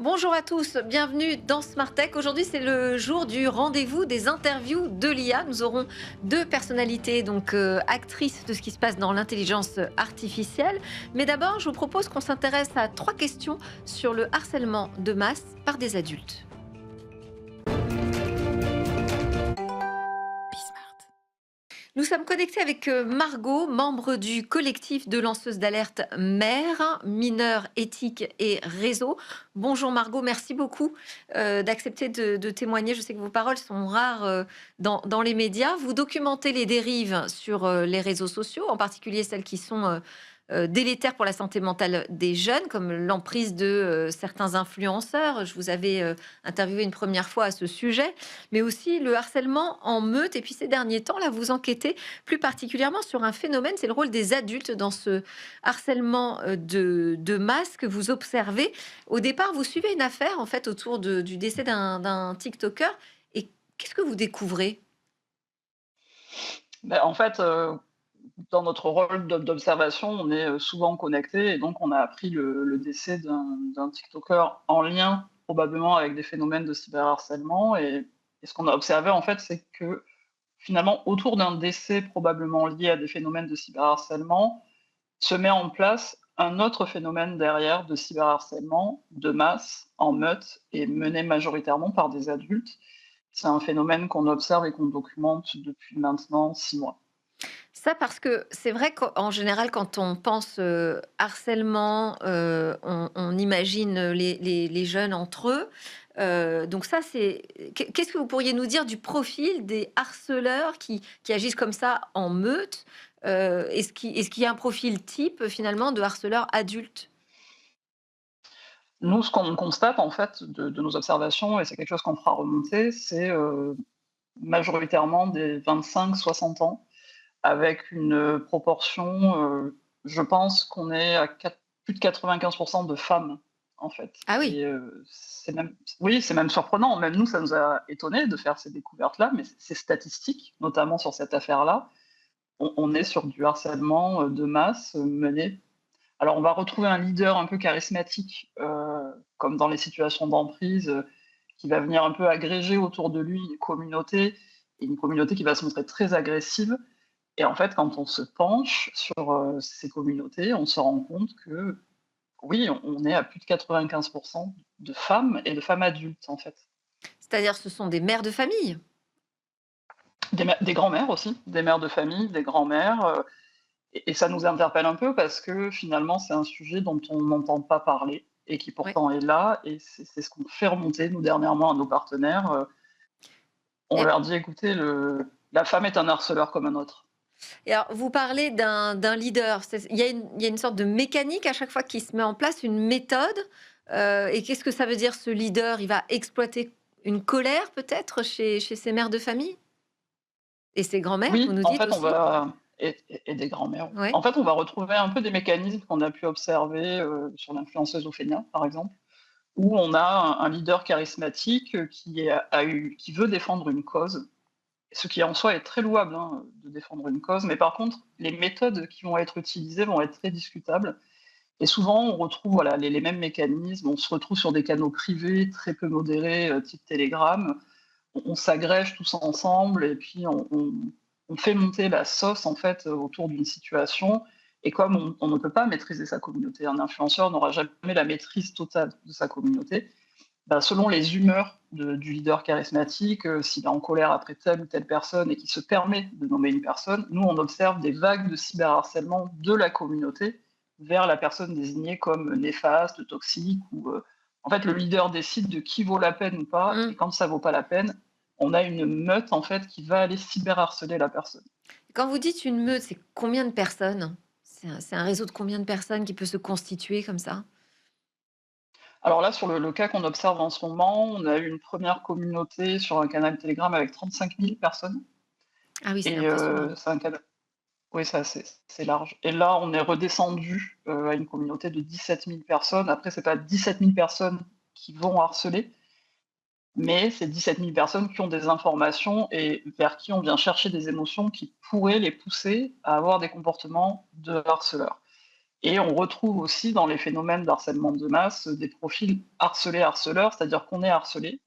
Bonjour à tous, bienvenue dans Smart Tech. Aujourd'hui, c'est le jour du rendez-vous des interviews de l'IA. Nous aurons deux personnalités, actrices de ce qui se passe dans l'intelligence artificielle. Mais d'abord, je vous propose qu'on s'intéresse à trois questions sur le harcèlement de masse par des adultes. Nous sommes connectés avec Margot, membre du collectif de lanceuses d'alerte mères, mineurs, éthique et réseau. Bonjour Margot, merci beaucoup d'accepter de témoigner. Je sais que vos paroles sont rares dans les médias. Vous documentez les dérives sur les réseaux sociaux, en particulier celles qui sont délétères pour la santé mentale des jeunes, comme l'emprise de certains influenceurs. Je vous avais interviewé une première fois à ce sujet, mais aussi le harcèlement en meute. Et puis ces derniers temps, là, vous enquêtez plus particulièrement sur un phénomène, c'est le rôle des adultes dans ce harcèlement de masse que vous observez. Au départ, vous suivez une affaire en fait autour du décès d'un TikToker. Et qu'est-ce que vous découvrez? En fait, dans notre rôle d'observation, on est souvent connecté et donc on a appris le décès d'un TikToker en lien probablement avec des phénomènes de cyberharcèlement et ce qu'on a observé en fait, c'est que finalement autour d'un décès probablement lié à des phénomènes de cyberharcèlement, se met en place un autre phénomène derrière de cyberharcèlement de masse, en meute et mené majoritairement par des adultes. C'est un phénomène qu'on observe et qu'on documente depuis maintenant 6 mois. Ça parce que c'est vrai qu'en général, quand on pense harcèlement, on imagine les jeunes entre eux. Donc ça, c'est. Qu'est-ce que vous pourriez nous dire du profil des harceleurs qui agissent comme ça en meute? Est-ce qu'il y a un profil type finalement de harceleur adulte? Nous, ce qu'on constate en fait de nos observations, et c'est quelque chose qu'on fera remonter, c'est majoritairement des 25-60 ans, avec une proportion, je pense qu'on est à plus de 95% de femmes, en fait. Ah oui. Et c'est même, oui, c'est même surprenant. Même nous, ça nous a étonné de faire ces découvertes-là, mais c'est statistique, notamment sur cette affaire-là. On est sur du harcèlement de masse mené. Alors, on va retrouver un leader un peu charismatique, comme dans les situations d'emprise, qui va venir un peu agréger autour de lui une communauté, et une communauté qui va se montrer très agressive. Et en fait, quand on se penche sur ces communautés, on se rend compte que oui, on est à plus de 95% de femmes et de femmes adultes, en fait. C'est-à-dire, ce sont des mères de famille. Des grands-mères aussi, des mères de famille, des grands-mères. Et ça nous interpelle un peu parce que finalement, c'est un sujet dont on n'entend pas parler et qui Ouais. pourtant est là. Et c'est ce qu'on fait remonter, nous, dernièrement, à nos partenaires. On leur dit, écoutez, la femme est un harceleur comme un autre. Et alors, vous parlez d'un leader. Il y a une sorte de mécanique à chaque fois qui se met en place, une méthode. Et qu'est-ce que ça veut dire, ce leader? Il va exploiter une colère, peut-être, chez ses mères de famille? Et ses grands-mères, vous Oui, nous en dites fait, on aussi? va et des grands-mères. Ouais. En fait, on va retrouver un peu des mécanismes qu'on a pu observer, sur l'influenceuse Ophénia, par exemple, où on a un leader charismatique, qui veut défendre une cause, ce qui en soi est très louable, hein, de défendre une cause, mais par contre, les méthodes qui vont être utilisées vont être très discutables et souvent on retrouve, voilà, les mêmes mécanismes. On se retrouve sur des canaux privés très peu modérés, type Telegram. On s'agrège tous ensemble et puis on fait monter la sauce en fait autour d'une situation. Et comme on ne peut pas maîtriser sa communauté, un influenceur n'aura jamais la maîtrise totale de sa communauté. Bah, selon les humeurs du leader charismatique, s'il est en colère après telle ou telle personne et qu'il se permet de nommer une personne, nous on observe des vagues de cyberharcèlement de la communauté vers la personne désignée comme néfaste, toxique, ou en fait le leader décide de qui vaut la peine ou pas, et Mmh. quand ça vaut pas la peine, on a une meute en fait qui va aller cyberharceler la personne. Quand vous dites une meute, c'est combien de personnes? C'est un réseau de combien de personnes qui peut se constituer comme ça? Alors là, sur le cas qu'on observe en ce moment, on a eu une première communauté sur un canal Telegram avec 35 000 personnes. Ah oui, c'est Et impressionnant. c'est un canal. Oui, c'est large. Et là, on est redescendu à une communauté de 17 000 personnes. Après, c'est pas 17 000 personnes qui vont harceler, mais c'est 17 000 personnes qui ont des informations et vers qui on vient chercher des émotions qui pourraient les pousser à avoir des comportements de harceleurs. Et on retrouve aussi dans les phénomènes d'harcèlement de masse des profils harcelés-harceleurs, c'est-à-dire qu'on est harcelé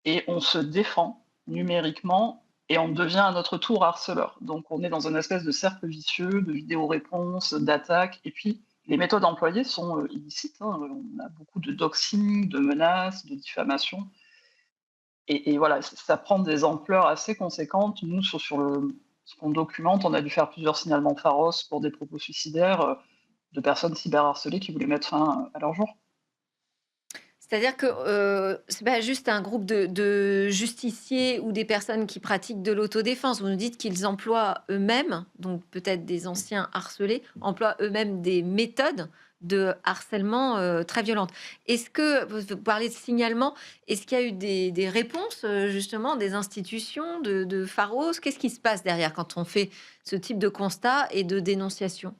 et on se défend numériquement et on devient à notre tour harceleur. Donc on est dans une espèce de cercle vicieux de vidéo-réponses, d'attaques, et puis les méthodes employées sont illicites, hein. On a beaucoup de doxing, de menaces, de diffamation, et voilà, ça prend des ampleurs assez conséquentes. Nous, ce qu'on documente, on a dû faire plusieurs signalements pharos pour des propos suicidaires de personnes cyberharcelées qui voulaient mettre fin à leur jour. C'est-à-dire que, c'est pas juste un groupe de justiciers ou des personnes qui pratiquent de l'autodéfense. Vous nous dites qu'ils emploient eux-mêmes, donc peut-être des anciens harcelés, emploient eux-mêmes des méthodes de harcèlement, très violentes. Est-ce que vous parlez de signalement, est-ce qu'il y a eu des réponses, justement des institutions, de Pharos? Qu'est-ce qui se passe derrière quand on fait ce type de constat et de dénonciation?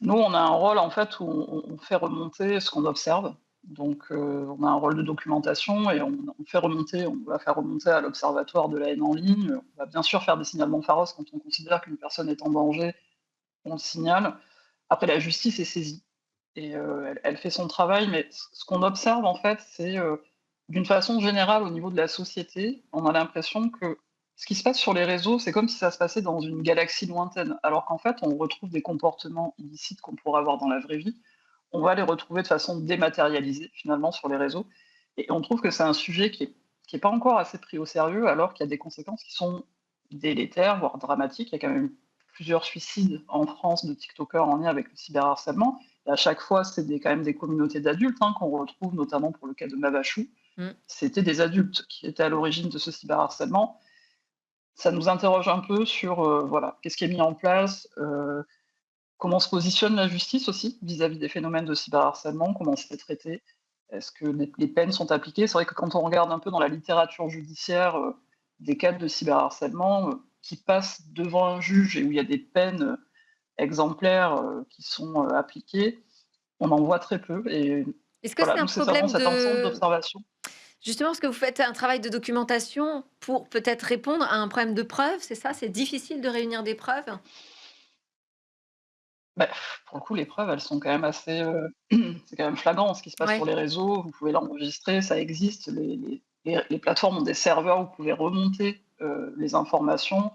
Nous, on a un rôle en fait où on fait remonter ce qu'on observe. Donc, on a un rôle de documentation et on fait remonter, on va faire remonter à l'Observatoire de la haine en ligne. On va bien sûr faire des signalements pharos quand on considère qu'une personne est en danger, on le signale. Après, la justice est saisie et elle fait son travail, mais ce qu'on observe en fait, c'est d'une façon générale au niveau de la société, on a l'impression que ce qui se passe sur les réseaux, c'est comme si ça se passait dans une galaxie lointaine, alors qu'en fait, on retrouve des comportements illicites qu'on pourrait avoir dans la vraie vie. On va les retrouver de façon dématérialisée finalement sur les réseaux, et on trouve que c'est un sujet qui est pas encore assez pris au sérieux, alors qu'il y a des conséquences qui sont délétères, voire dramatiques. Il y a quand même plusieurs suicides en France de TikTokers en lien avec le cyberharcèlement. Et à chaque fois, c'est quand même des communautés d'adultes hein, qu'on retrouve, notamment pour le cas de Mavachou. Mmh. C'était des adultes qui étaient à l'origine de ce cyberharcèlement. Ça nous interroge un peu sur voilà, qu'est-ce qui est mis en place, comment se positionne la justice aussi vis-à-vis des phénomènes de cyberharcèlement, comment c'est traité, est-ce que les peines sont appliquées. C'est vrai que quand on regarde un peu dans la littérature judiciaire des cas de cyberharcèlement qui passent devant un juge et où il y a des peines exemplaires qui sont appliquées, on en voit très peu. Et Est-ce que voilà, c'est un nous, c'est vraiment problème cet ensemble de d'observations. justement, parce que vous faites un travail de documentation pour peut-être répondre à un problème de preuve, c'est ça? C'est difficile de réunir des preuves? Bah, pour le coup, les preuves, elles sont quand même assez, c'est quand même flagrant ce qui se passe sur Ouais. les réseaux. Vous pouvez l'enregistrer, ça existe. Les plateformes ont des serveurs où vous pouvez remonter, les informations.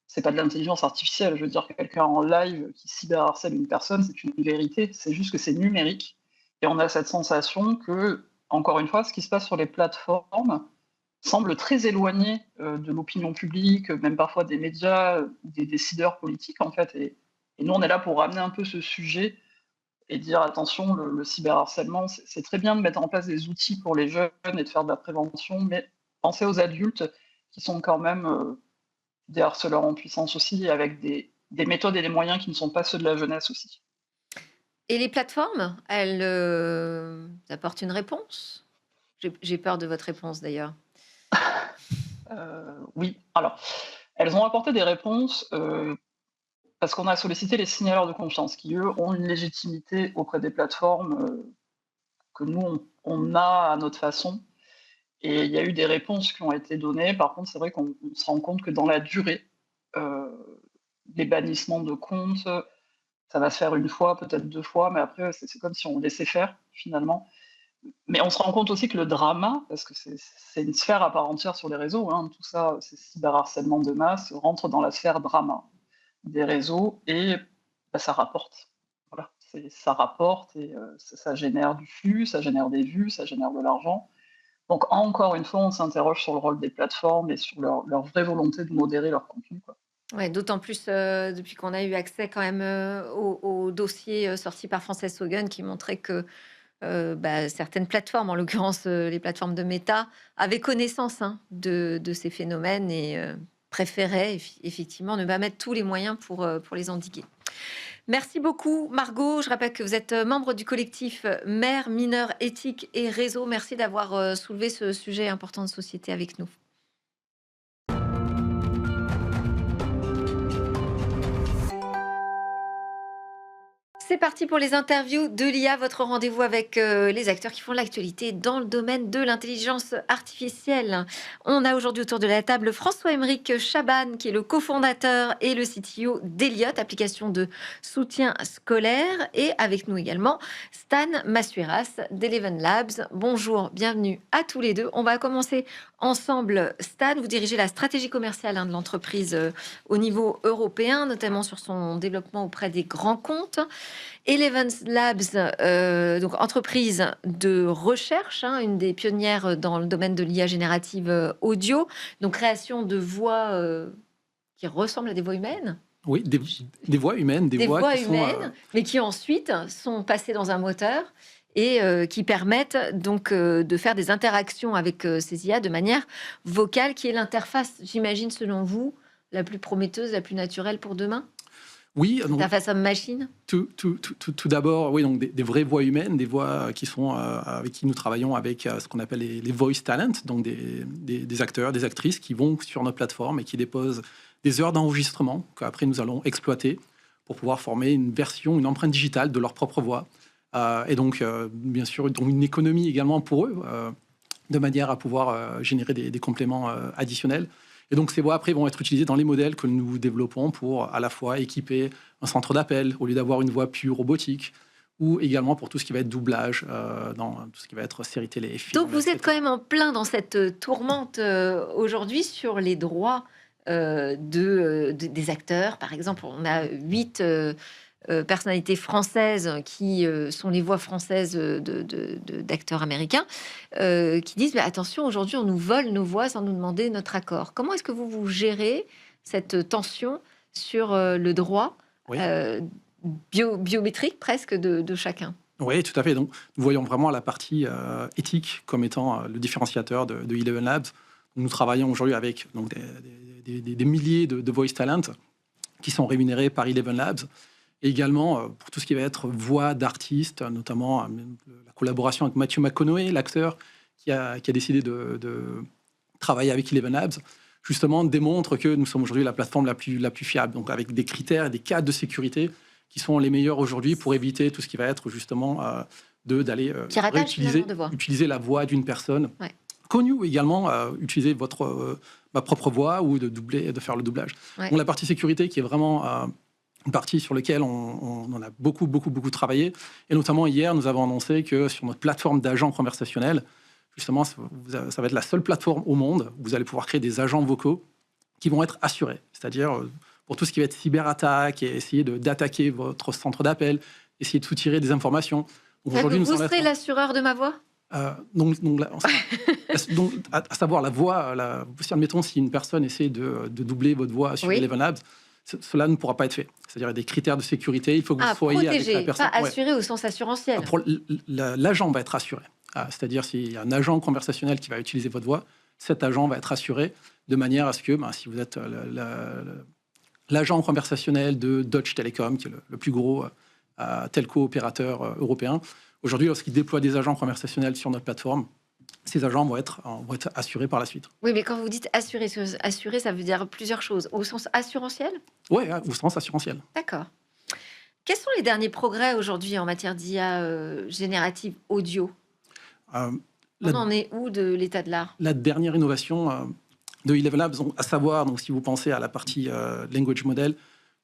C'est pas de l'intelligence artificielle. Je veux dire, quelqu'un en live qui cyberharcèle une personne, c'est une vérité. C'est juste que c'est numérique et on a cette sensation que, encore une fois, ce qui se passe sur les plateformes semble très éloigné, de l'opinion publique, même parfois des médias, des décideurs politiques, en fait, et nous, on est là pour ramener un peu ce sujet et dire: «Attention, le cyberharcèlement, c'est très bien de mettre en place des outils pour les jeunes et de faire de la prévention, mais pensez aux adultes qui sont quand même, des harceleurs en puissance aussi, avec des méthodes et des moyens qui ne sont pas ceux de la jeunesse aussi». Et les plateformes, elles, apportent une réponse? J'ai peur de votre réponse d'ailleurs. Oui, alors, elles ont apporté des réponses, parce qu'on a sollicité les signaleurs de confiance qui, eux, ont une légitimité auprès des plateformes, que nous, on a à notre façon, et il y a eu des réponses qui ont été données. Par contre, c'est vrai qu'on se rend compte que dans la durée, les bannissements de comptes, ça va se faire une fois, peut-être 2 fois, mais après, c'est comme si on laissait faire, finalement. Mais on se rend compte aussi que le drama, parce que c'est une sphère à part entière sur les réseaux, hein, tout ça, ces cyberharcèlement de masse rentre dans la sphère drama des réseaux, et bah, ça rapporte. Voilà, ça rapporte, et ça génère du flux, ça génère des vues, ça génère de l'argent. Donc encore une fois, on s'interroge sur le rôle des plateformes et sur leur vraie volonté de modérer leur contenu, quoi. Ouais, d'autant plus, depuis qu'on a eu accès quand même, au dossier, sorti par Frances Haugen qui montrait que, bah, certaines plateformes, en l'occurrence, les plateformes de Meta, avaient connaissance, hein, de ces phénomènes et préféraient effectivement ne pas mettre tous les moyens pour les endiguer. Merci beaucoup Margot. Je rappelle que vous êtes membre du collectif Mères, Mineurs, Éthique et Réseau. Merci d'avoir soulevé ce sujet important de société avec nous. C'est parti pour les interviews de l'IA, votre rendez-vous avec les acteurs qui font l'actualité dans le domaine de l'intelligence artificielle. On a aujourd'hui autour de la table François-Aymeric Chaban, qui est le cofondateur et le CTO d'Eliot, application de soutien scolaire. Et avec nous également Stan Massueras d'Eleven Labs. Bonjour, bienvenue à tous les deux. On va commencer ensemble. Stan, vous dirigez la stratégie commerciale de l'entreprise au niveau européen, notamment sur son développement auprès des grands comptes. Eleven Labs, donc entreprise de recherche, une des pionnières dans le domaine de l'IA générative audio, donc création de voix qui ressemblent à des voix humaines. Oui, des voix humaines, des voix qui humaines, sont, mais qui ensuite sont passées dans un moteur et qui permettent donc de faire des interactions avec ces IA de manière vocale, qui est l'interface, j'imagine, selon vous, la plus prometteuse, la plus naturelle pour demain. Oui, donc, interface homme-machine. Tout d'abord, oui, donc des vraies voix humaines, des voix qui sont avec qui nous travaillons avec ce qu'on appelle les voice talent, donc des acteurs, des actrices qui vont sur notre plateforme et qui déposent des heures d'enregistrement qu'après nous allons exploiter pour pouvoir former une version, une empreinte digitale de leur propre voix. Et donc, bien sûr, donc une économie également pour eux, de manière à pouvoir générer des compléments additionnels. Et donc, ces voix, après, vont être utilisées dans les modèles que nous développons pour à la fois équiper un centre d'appel, au lieu d'avoir une voix pure robotique, ou également pour tout ce qui va être doublage, dans tout ce qui va être série télé, film. Donc, vous êtes quand même en plein dans cette tourmente aujourd'hui sur les droits des acteurs. Par exemple, on a 8 personnalités françaises qui sont les voix françaises d'acteurs américains qui disent attention, aujourd'hui on nous vole nos voix sans nous demander notre accord. Comment est-ce que vous gérez cette tension sur le droit Oui. Biométrique presque de chacun? Oui, tout à fait. Donc, nous voyons vraiment la partie éthique comme étant le différenciateur de Eleven Labs. Nous travaillons aujourd'hui avec donc, des milliers de voice talent qui sont rémunérés par Eleven Labs. Et également, pour tout ce qui va être voix d'artistes, notamment la collaboration avec Matthew McConaughey, l'acteur qui a décidé de travailler avec Eleven Labs, justement démontre que nous sommes aujourd'hui la plateforme la plus fiable, donc avec des critères et des cadres de sécurité qui sont les meilleurs aujourd'hui pour éviter tout ce qui va être justement d'aller utiliser la voix d'une personne connue, ou également utiliser ma propre voix ou de faire le doublage. Ouais. Donc la partie sécurité qui est vraiment... une partie sur laquelle on a beaucoup travaillé. Et notamment, hier, nous avons annoncé que sur notre plateforme d'agents conversationnels, justement, ça va être la seule plateforme au monde où vous allez pouvoir créer des agents vocaux qui vont être assurés. C'est-à-dire, pour tout ce qui va être cyberattaque et essayer d'attaquer votre centre d'appel, essayer de soutirer des informations. Donc, vous serez l'assureur de ma voix ? Donc, à savoir la voix, admettons, si une personne essaie de doubler votre voix sur Eleven Labs, cela ne pourra pas être fait. C'est-à-dire, il y a des critères de sécurité, il faut que vous soyez protégé, avec la personne. Pas assuré au sens assurantiel. L'agent va être assuré. C'est-à-dire, s'il y a un agent conversationnel qui va utiliser votre voix, cet agent va être assuré de manière à ce que, si vous êtes l'agent conversationnel de Deutsche Telekom, qui est le plus gros telco opérateur européen, aujourd'hui, lorsqu'il déploie des agents conversationnels sur notre plateforme, ces agents vont être assurés par la suite. Oui, mais quand vous dites assuré, ça veut dire plusieurs choses. Au sens assurantiel ? Oui, au sens assurantiel. D'accord. Quels sont les derniers progrès aujourd'hui en matière d'IA générative audio ? On en est où de l'état de l'art ? La dernière innovation de Eleven Labs, à savoir, donc, si vous pensez à la partie language model,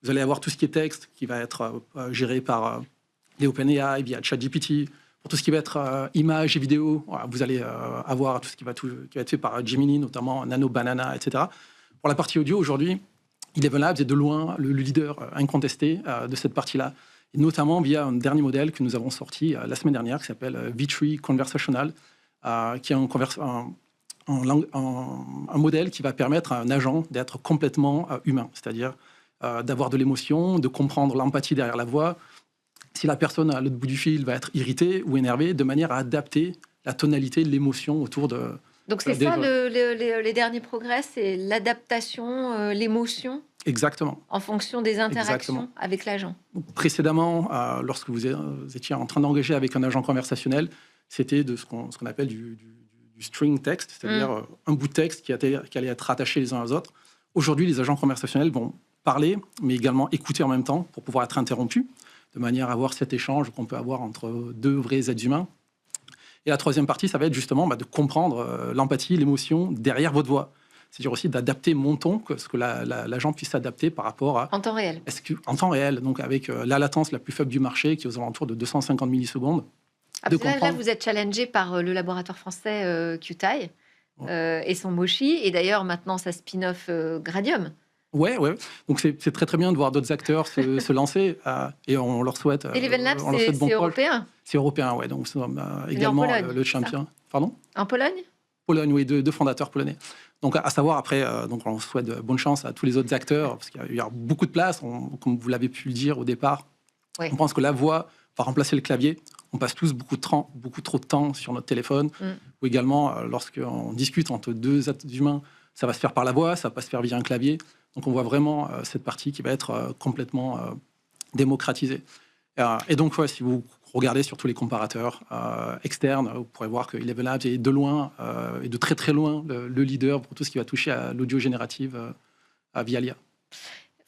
vous allez avoir tout ce qui est texte qui va être géré par les OpenAI via ChatGPT. Pour tout ce qui va être images et vidéos, vous allez avoir tout ce qui va être fait par Gemini, notamment Nano Banana, etc. Pour la partie audio, aujourd'hui, Eleven Labs est de loin le leader incontesté de cette partie-là, et notamment via un dernier modèle que nous avons sorti la semaine dernière, qui s'appelle V3 Conversational, qui est un modèle qui va permettre à un agent d'être complètement humain, c'est-à-dire d'avoir de l'émotion, de comprendre l'empathie derrière la voix, si la personne à l'autre bout du fil va être irritée ou énervée, de manière à adapter la tonalité, l'émotion autour de... Donc c'est ça les derniers progrès, c'est l'adaptation, l'émotion. Exactement. En fonction des interactions avec l'agent. Précédemment, lorsque vous étiez en train d'engager avec un agent conversationnel, c'était de ce qu'on appelle du string text, c'est-à-dire un bout de texte qui allait être rattaché les uns aux autres. Aujourd'hui, les agents conversationnels vont parler, mais également écouter en même temps pour pouvoir être interrompus. de manière à avoir cet échange qu'on peut avoir entre deux vrais êtres humains. Et la troisième partie, ça va être justement de comprendre l'empathie, l'émotion derrière votre voix. C'est-à-dire aussi d'adapter mon ton, que ce que l'agent puisse s'adapter par rapport à... En temps réel. En temps réel, donc avec la latence la plus faible du marché, qui est aux alentours de 250 millisecondes. Là, vous êtes challengé par le laboratoire français QTI et son Mochi, et d'ailleurs maintenant sa spin-off Gradium. Ouais. Donc c'est très très bien de voir d'autres acteurs se lancer et on leur souhaite. Et l'Eleven Labs, c'est européen. C'est européen, ouais. Donc c'est également le champion. Pardon ? En Pologne ? Pologne, oui, deux fondateurs polonais. Donc à savoir après, donc on souhaite bonne chance à tous les autres acteurs parce qu'il y a beaucoup de place. Comme vous l'avez pu le dire au départ, on pense que la voix va remplacer le clavier. On passe tous beaucoup trop de temps sur notre téléphone. Ou également, lorsqu'on discute entre deux êtres humains, ça va se faire par la voix, ça va pas se faire via un clavier. Donc on voit vraiment cette partie qui va être complètement démocratisée. Et donc, si vous regardez sur tous les comparateurs externes, vous pourrez voir que Eleven Labs est de loin, et de très très loin, le leader pour tout ce qui va toucher à l'audio générative via l'IA.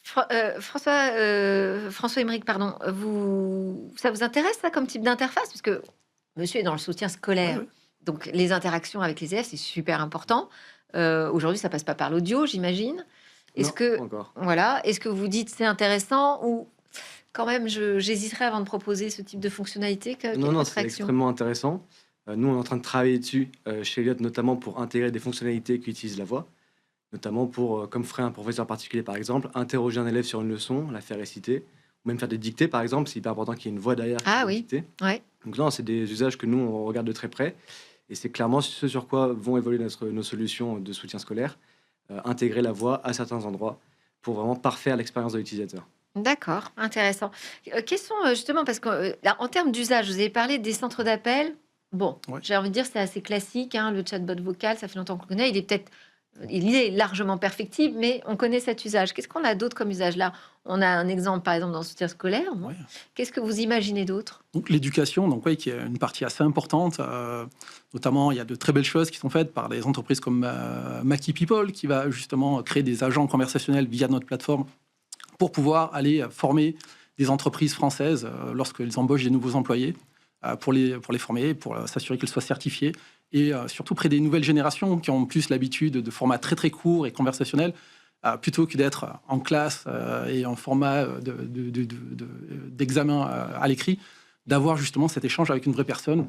François Aymeric, pardon, ça vous intéresse ça comme type d'interface? Parce que monsieur est dans le soutien scolaire, Ouais. donc les interactions avec les élèves, c'est super important. Aujourd'hui, ça passe pas par l'audio, j'imagine. Est-ce que, pas encore. voilà, est-ce que vous dites c'est intéressant ou quand même j'hésiterais avant de proposer ce type de fonctionnalité? Non, c'est extrêmement intéressant. Nous, on est en train de travailler dessus chez Elliott, notamment pour intégrer des fonctionnalités qui utilisent la voix, notamment pour, comme ferait un professeur particulier par exemple, interroger un élève sur une leçon, la faire réciter, ou même faire des dictées par exemple. C'est hyper important qu'il y ait une voix derrière. Ah qui oui. dicter. Ouais. Donc là, c'est des usages que nous, on regarde de très près. Et c'est clairement ce sur quoi vont évoluer nos solutions de soutien scolaire, intégrer la voix à certains endroits pour vraiment parfaire l'expérience de l'utilisateur. D'accord, intéressant. Quels sont justement, parce que en termes d'usage, vous avez parlé des centres d'appel. Bon, Ouais. j'ai envie de dire c'est assez classique, hein, le chatbot vocal, ça fait longtemps qu'on le connaît. Il est largement perfectible, mais on connaît cet usage. Qu'est-ce qu'on a d'autre comme usage là? On a un exemple, par exemple, dans le soutien scolaire. Ouais. Qu'est-ce que vous imaginez d'autre? Donc l'éducation, qui est une partie assez importante. Notamment, il y a de très belles choses qui sont faites par des entreprises comme Maki People, qui va justement créer des agents conversationnels via notre plateforme pour pouvoir aller former des entreprises françaises lorsqu'elles embauchent des nouveaux employés, pour les former, pour s'assurer qu'ils soient certifiés, et surtout près des nouvelles générations qui ont plus l'habitude de formats très très courts et conversationnels, plutôt que d'être en classe et en format d'examen à l'écrit, d'avoir justement cet échange avec une vraie personne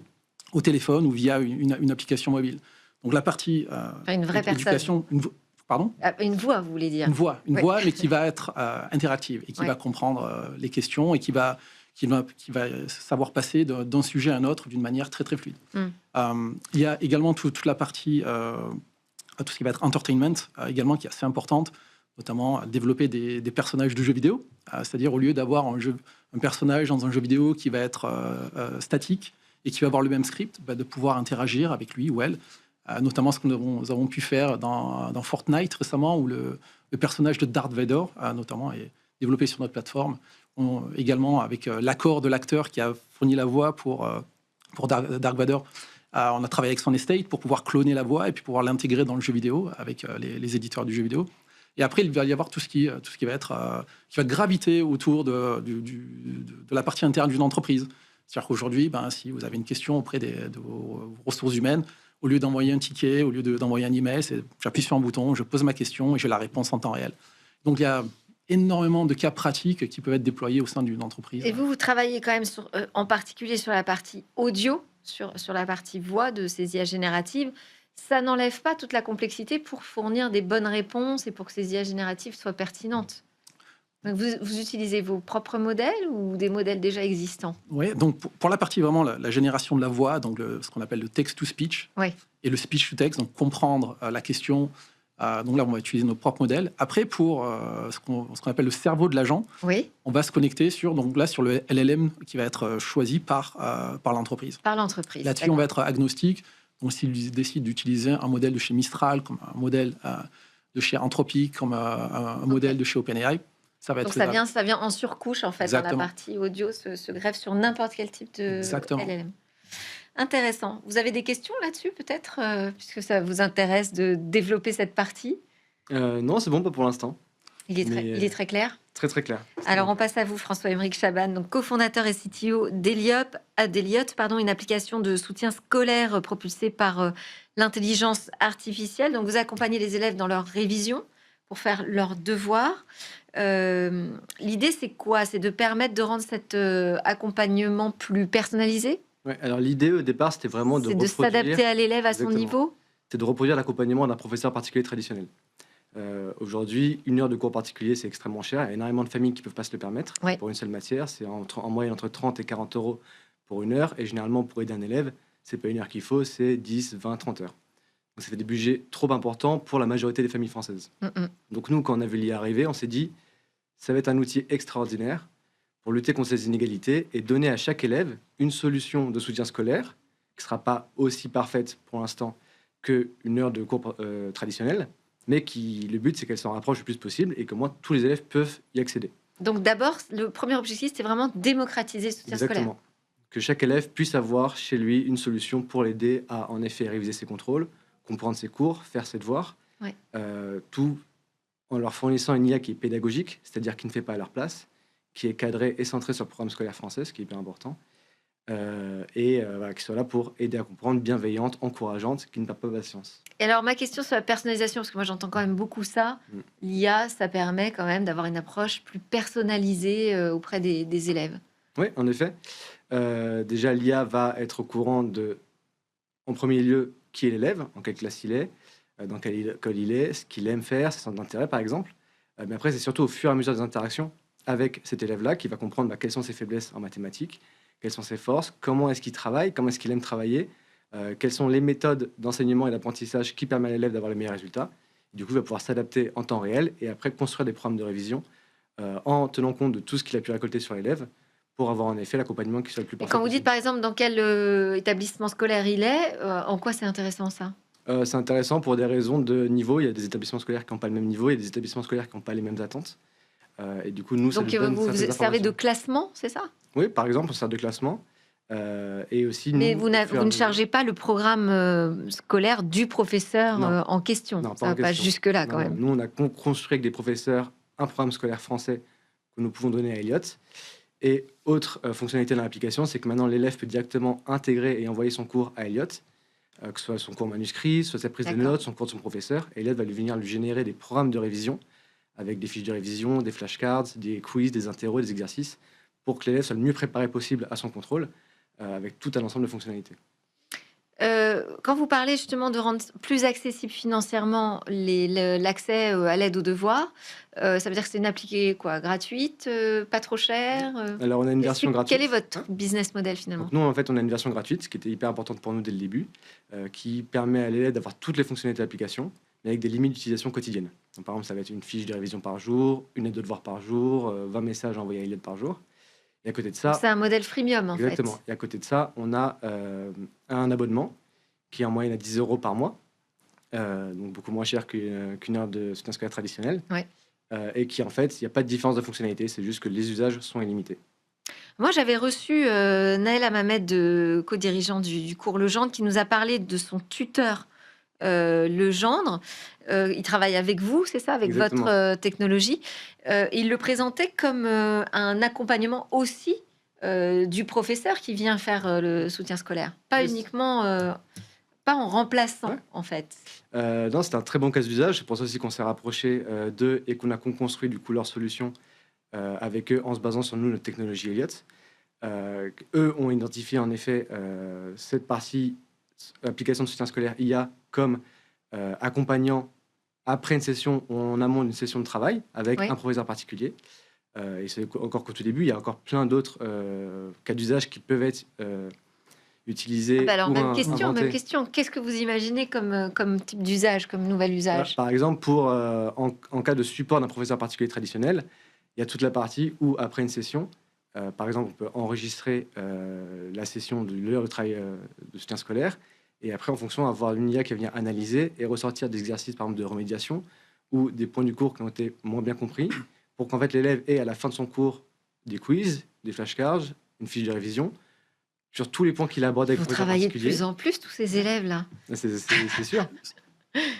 au téléphone ou via une application mobile. Donc la partie Une vraie éducation, pardon ? Une voix, vous voulez dire? Une voix, Ouais. voix, mais qui va être interactive et qui Ouais. va comprendre les questions et qui va savoir passer d'un sujet à un autre d'une manière très très fluide. Il y a également toute la partie, tout ce qui va être entertainment, également qui est assez importante, notamment développer des personnages de jeux vidéo, c'est-à-dire au lieu d'avoir un personnage dans un jeu vidéo qui va être statique et qui va avoir le même script, de pouvoir interagir avec lui ou elle. Notamment ce que nous avons pu faire dans Fortnite récemment, où le personnage de Darth Vader, notamment, est développé sur notre plateforme. Également, avec l'accord de l'acteur qui a fourni la voix pour Darth Vader, on a travaillé avec son estate pour pouvoir cloner la voix et puis pouvoir l'intégrer dans le jeu vidéo avec les éditeurs du jeu vidéo. Et après, il va y avoir tout ce qui va être graviter autour de la partie interne d'une entreprise. C'est-à-dire qu'aujourd'hui, si vous avez une question auprès de vos ressources humaines, au lieu d'envoyer un ticket, au lieu d'envoyer un email, j'appuie sur un bouton, je pose ma question et j'ai la réponse en temps réel. Donc il y a énormément de cas pratiques qui peuvent être déployés au sein d'une entreprise. Et vous travaillez quand même en particulier sur la partie audio, sur la partie voix de ces IA génératives. Ça n'enlève pas toute la complexité pour fournir des bonnes réponses et pour que ces IA génératives soient pertinentes. Donc vous utilisez vos propres modèles ou des modèles déjà existants? Oui, donc pour la partie vraiment la génération de la voix, donc ce qu'on appelle le text-to-speech, Oui. et le speech-to-text, donc comprendre la question. Donc là, on va utiliser nos propres modèles. Après, pour ce qu'on appelle le cerveau de l'agent, Oui, on va se connecter sur le LLM qui va être choisi par l'entreprise. par l'entreprise. Là-dessus, on va être agnostique. Donc, s'ils décident d'utiliser un modèle de chez Mistral, comme un modèle de chez Anthropic, comme un modèle de chez OpenAI, ça va être Donc faisable. ça vient en surcouche, en fait, dans la Exactement. partie audio, se greffe sur n'importe quel type de Exactement. LLM. Intéressant. Vous avez des questions là-dessus, peut-être, puisque ça vous intéresse de développer cette partie? Non, c'est bon, pas pour l'instant. Il est Mais, très clair. Très, très clair. Alors, on passe à vous, François-Aymeric Chaban, donc cofondateur et CTO d'Eliot, pardon, une application de soutien scolaire propulsée par l'intelligence artificielle. Donc, vous accompagnez les élèves dans leur révision pour faire leurs devoirs. L'idée, c'est quoi? C'est de permettre de rendre cet accompagnement plus personnalisé? Ouais, alors l'idée au départ, c'était vraiment de C'est de s'adapter à l'élève à son Exactement. niveau? c'est de reproduire l'accompagnement d'un professeur particulier traditionnel. Aujourd'hui, 1 heure de cours particulier, c'est extrêmement cher. Il y a énormément de familles qui ne peuvent pas se le permettre. Ouais. Pour une seule matière, c'est en moyenne entre 30 et 40 euros pour 1 heure. Et généralement, pour aider un élève, c'est pas 1 heure qu'il faut, c'est 10, 20, 30 heures. Donc ça fait des budgets trop importants pour la majorité des familles françaises. Donc nous, quand on a vu l'IA arriver, on s'est dit, ça va être un outil extraordinaire pour lutter contre ces inégalités et donner à chaque élève une solution de soutien scolaire qui ne sera pas aussi parfaite pour l'instant qu'une heure de cours traditionnelle, mais le but, c'est qu'elle s'en rapproche le plus possible et que moi, tous les élèves peuvent y accéder. Donc, d'abord, le premier objectif, c'est vraiment démocratiser le soutien scolaire. Exactement. Que chaque élève puisse avoir chez lui une solution pour l'aider à, en effet, réviser ses contrôles, comprendre ses cours, faire ses devoirs, Ouais. Tout en leur fournissant une IA qui est pédagogique, c'est-à-dire qui ne fait pas à leur place, qui est cadrée et centrée sur le programme scolaire français, ce qui est bien important, voilà, qui soit là pour aider à comprendre, bienveillante, encourageante, qui ne perd pas patience. Et alors, ma question sur la personnalisation, parce que moi, j'entends quand même beaucoup ça. L'IA, ça permet quand même d'avoir une approche plus personnalisée auprès des élèves. Oui, en effet. Déjà, l'IA va être au courant de, en premier lieu, qui est l'élève, en quelle classe il est, dans quelle école il est, ce qu'il aime faire, ses centres d'intérêt, par exemple. Mais après, c'est surtout au fur et à mesure des interactions avec cet élève-là qui va comprendre quelles sont ses faiblesses en mathématiques, quelles sont ses forces, comment est-ce qu'il travaille, comment est-ce qu'il aime travailler, quelles sont les méthodes d'enseignement et d'apprentissage qui permettent à l'élève d'avoir les meilleurs résultats. Du coup, il va pouvoir s'adapter en temps réel et après construire des programmes de révision en tenant compte de tout ce qu'il a pu récolter sur l'élève pour avoir en effet l'accompagnement qui soit le plus Et parfait quand vous possible. dites, par exemple, dans quel établissement scolaire il est, en quoi c'est intéressant, ça? C'est intéressant pour des raisons de niveau. Il y a des établissements scolaires qui n'ont pas le même niveau, il y a des établissements scolaires qui n'ont pas les mêmes attentes. Et du coup, nous, ça Donc, nous donne vous certaines servez de informations. classement, c'est ça? Oui, par exemple, on sert de classement. Et aussi, Mais nous, vous au fur et à ne mesure- chargez pas le programme scolaire du professeur Non. en question. Non, pas Ça en va pas question. jusque-là, Non, quand non, même. nous, on a construit avec des professeurs un programme scolaire français que nous pouvons donner à Eliot. Et autre fonctionnalité dans l'application, c'est que maintenant, l'élève peut directement intégrer et envoyer son cours à Eliot, que ce soit son cours manuscrit, soit sa prise de D'accord. notes, son cours de son professeur. Et Eliot va lui générer des programmes de révision avec des fiches de révision, des flashcards, des quiz, des interros, des exercices, pour que l'élève soit le mieux préparé possible à son contrôle, avec tout un ensemble de fonctionnalités. Quand vous parlez justement de rendre plus accessible financièrement l'accès à l'aide aux devoirs, ça veut dire que c'est une appliquée quoi, gratuite, pas trop chère Alors, on a une version gratuite. Quel est votre business model finalement? Donc nous, en fait, on a une version gratuite, ce qui était hyper importante pour nous dès le début, qui permet à l'élève d'avoir toutes les fonctionnalités de l'application, mais avec des limites d'utilisation quotidiennes. Donc, par exemple, ça va être une fiche de révision par jour, une aide de devoir par jour, 20 messages envoyés à l'élève par jour. Et à côté de ça, C'est un modèle freemium en exactement. fait. Et à côté de ça, on a un abonnement qui est en moyenne à 10 euros par mois, donc beaucoup moins cher qu'une heure de soutien scolaire traditionnel. Ouais. Et qui, en fait, il n'y a pas de différence de fonctionnalité, c'est juste que les usages sont illimités. Moi, j'avais reçu Naël Amamed, co-dirigeant du cours Legendre, qui nous a parlé de son tuteur Legendre. Il travaille avec vous, c'est ça, avec Exactement. votre technologie. Il le présentait comme un accompagnement aussi du professeur qui vient faire le soutien scolaire, pas Oui. uniquement, pas en remplaçant Ouais. en fait. Non, c'est un très bon cas d'usage. C'est pour ça aussi qu'on s'est rapproché d'eux et qu'on a construit du coup leur solution avec eux en se basant sur nous, notre technologie Eliot. Eux ont identifié en effet cette partie application de soutien scolaire IA comme accompagnant après une session ou en amont d'une session de travail avec Oui. un professeur particulier. Et c'est encore qu'au tout début, il y a encore plein d'autres cas d'usage qui peuvent être utilisés. Alors, ou même question, inventés. même question. Qu'est-ce que vous imaginez comme type d'usage, comme nouvel usage? Par exemple, en cas de support d'un professeur particulier traditionnel, il y a toute la partie où, après une session, par exemple, on peut enregistrer la session de l'heure de travail de soutien scolaire, et après, en fonction, avoir une IA qui va venir analyser et ressortir des exercices, par exemple, de remédiation, ou des points du cours qui ont été moins bien compris, pour qu'en fait, l'élève ait, à la fin de son cours, des quiz, des flashcards, une fiche de révision, sur tous les points qu'il aborde avec Vous le professeur travaillez de particulier. plus en plus tous ces élèves-là. C'est sûr.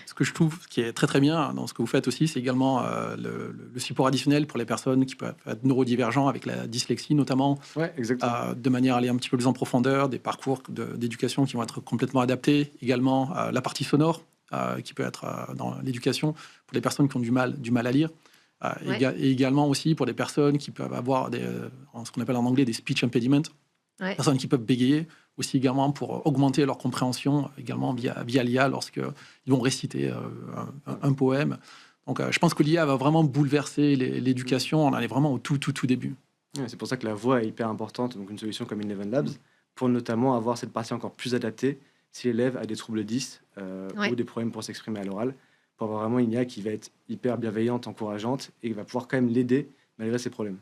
Ce que je trouve qui est très très bien dans ce que vous faites aussi, c'est également le support additionnel pour les personnes qui peuvent être neurodivergents avec la dyslexie notamment, Ouais, exactement. de manière à aller un petit peu plus en profondeur, des parcours d'éducation qui vont être complètement adaptés. Également la partie sonore qui peut être dans l'éducation pour les personnes qui ont du mal à lire. Ouais. Et également aussi pour des personnes qui peuvent avoir ce qu'on appelle en anglais des speech impediments, Ouais. personnes qui peuvent bégayer, aussi également pour augmenter leur compréhension également via l'IA lorsqu'ils vont réciter un poème. Donc je pense que l'IA va vraiment bouleverser l'éducation. On en est vraiment au tout début. Ouais, c'est pour ça que la voix est hyper importante, donc une solution comme Eleven Labs, pour notamment avoir cette partie encore plus adaptée si l'élève a des troubles 10 Ouais. ou des problèmes pour s'exprimer à l'oral, pour avoir vraiment une IA qui va être hyper bienveillante, encourageante, et qui va pouvoir quand même l'aider malgré ses problèmes.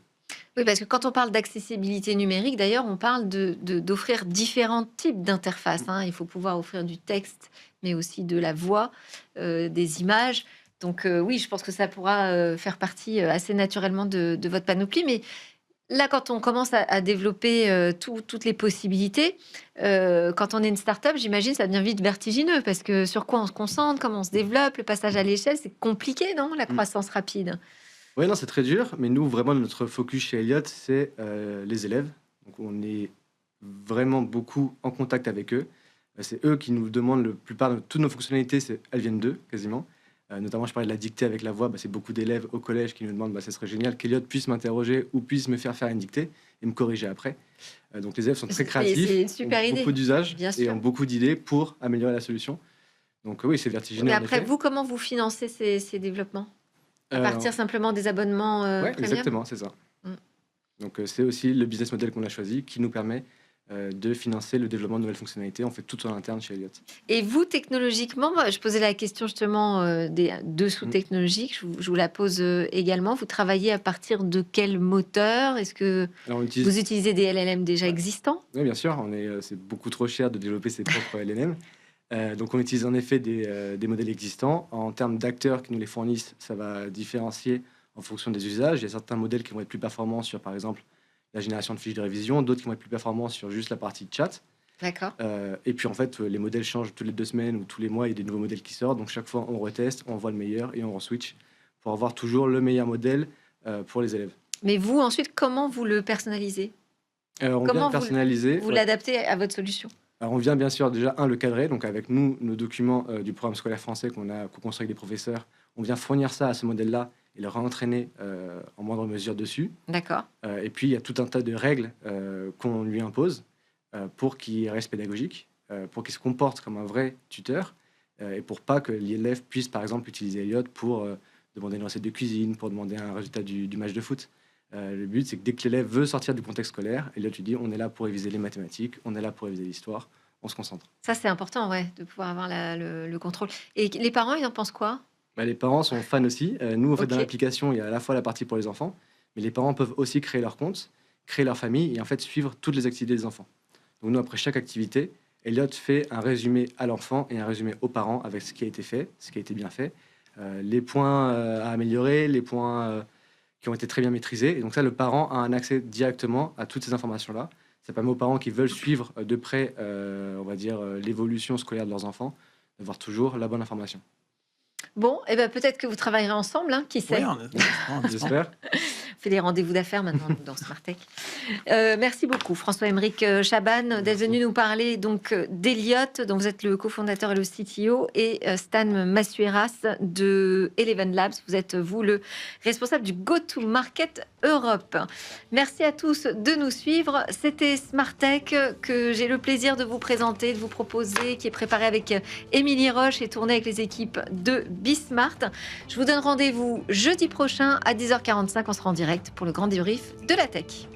Oui, parce que quand on parle d'accessibilité numérique, d'ailleurs, on parle d'offrir différents types d'interfaces, hein. Il faut pouvoir offrir du texte, mais aussi de la voix, des images. Donc oui, je pense que ça pourra faire partie assez naturellement de votre panoplie. Mais là, quand on commence à développer toutes les possibilités, quand on est une start-up, j'imagine ça devient vite vertigineux parce que sur quoi on se concentre, comment on se développe, le passage à l'échelle, c'est compliqué, non? La croissance rapide. Oui, non, c'est très dur, mais nous, vraiment, notre focus chez Elliott, c'est les élèves. Donc, on est vraiment beaucoup en contact avec eux. C'est eux qui nous demandent la plupart de toutes nos fonctionnalités, elles viennent d'eux, quasiment. Notamment, je parlais de la dictée avec la voix, c'est beaucoup d'élèves au collège qui nous demandent ce serait génial qu'Elliott puisse m'interroger ou puisse me faire une dictée et me corriger après. Donc, les élèves sont très créatifs, C'est une super ont idée. beaucoup d'usages Bien et sûr. ont beaucoup d'idées pour améliorer la solution. Donc, oui, c'est vertigineux. Mais en après, effet. vous, comment vous financez ces développements? À Euh, partir simplement des abonnements Ouais, premium? exactement, c'est ça. Mm. Donc c'est aussi le business model qu'on a choisi qui nous permet de financer le développement de nouvelles fonctionnalités. On fait tout en interne chez Elliott. Et vous, technologiquement, moi, je posais la question justement des dessous technologiques, je vous la pose également. Vous travaillez à partir de quel moteur? Est-ce que Alors on utilise, vous utilisez des LLM déjà Ouais. existants? oui, bien sûr, c'est beaucoup trop cher de développer ses propres LLM. Donc on utilise en effet des modèles existants. En termes d'acteurs qui nous les fournissent, ça va différencier en fonction des usages. Il y a certains modèles qui vont être plus performants sur, par exemple, la génération de fiches de révision, d'autres qui vont être plus performants sur juste la partie chat. D'accord. Et puis en fait, les modèles changent toutes les 2 semaines ou tous les mois, il y a des nouveaux modèles qui sortent. Donc chaque fois, on reteste, on voit le meilleur et on re-switch pour avoir toujours le meilleur modèle pour les élèves. Mais vous, ensuite, comment vous le personnalisez? On Comment vient vous personnaliser. Vous Ouais. l'adaptez à votre solution? Alors on vient bien sûr déjà, le cadrer, donc avec nous, nos documents du programme scolaire français qu'on a co-construit avec des professeurs, on vient fournir ça à ce modèle-là et le réentraîner en moindre mesure dessus. D'accord. Et puis il y a tout un tas de règles qu'on lui impose pour qu'il reste pédagogique, pour qu'il se comporte comme un vrai tuteur et pour pas que l'élève puisse par exemple utiliser Elliott pour demander une recette de cuisine, pour demander un résultat du match de foot. Le but, c'est que dès que l'élève veut sortir du contexte scolaire, Elliott lui dit on est là pour réviser les mathématiques, on est là pour réviser l'histoire, on se concentre. Ça, c'est important, ouais, de pouvoir avoir le contrôle. Et les parents, ils en pensent quoi? Les parents sont fans aussi. Nous, en fait, dans Ok. l'application, il y a à la fois la partie pour les enfants, mais les parents peuvent aussi créer leur compte, créer leur famille et en fait suivre toutes les activités des enfants. Donc nous, après chaque activité, Elliott fait un résumé à l'enfant et un résumé aux parents avec ce qui a été fait, ce qui a été bien fait, les points à améliorer, les points qui ont été très bien maîtrisés. Et donc ça, le parent a un accès directement à toutes ces informations-là. Ça permet aux parents qui veulent suivre de près, on va dire, l'évolution scolaire de leurs enfants, d'avoir toujours la bonne information. Bon, et ben peut-être que vous travaillerez ensemble, hein, qui sait? Ouais, on espère. J'espère. On fait des rendez-vous d'affaires maintenant nous, dans Smartech. Merci beaucoup François-Aymeric Chaban d'être venu nous parler donc d'Elliott, dont vous êtes le cofondateur et le CTO, et Stan Massueras de Eleven Labs. Vous êtes vous le responsable du Go-to-Market Europe. Merci à tous de nous suivre. C'était Smartech que j'ai le plaisir de vous présenter, de vous proposer, qui est préparé avec Émilie Roche et tourné avec les équipes de Bismart. Je vous donne rendez-vous jeudi prochain à 10h45. On sera en direct pour le grand débrief de la tech.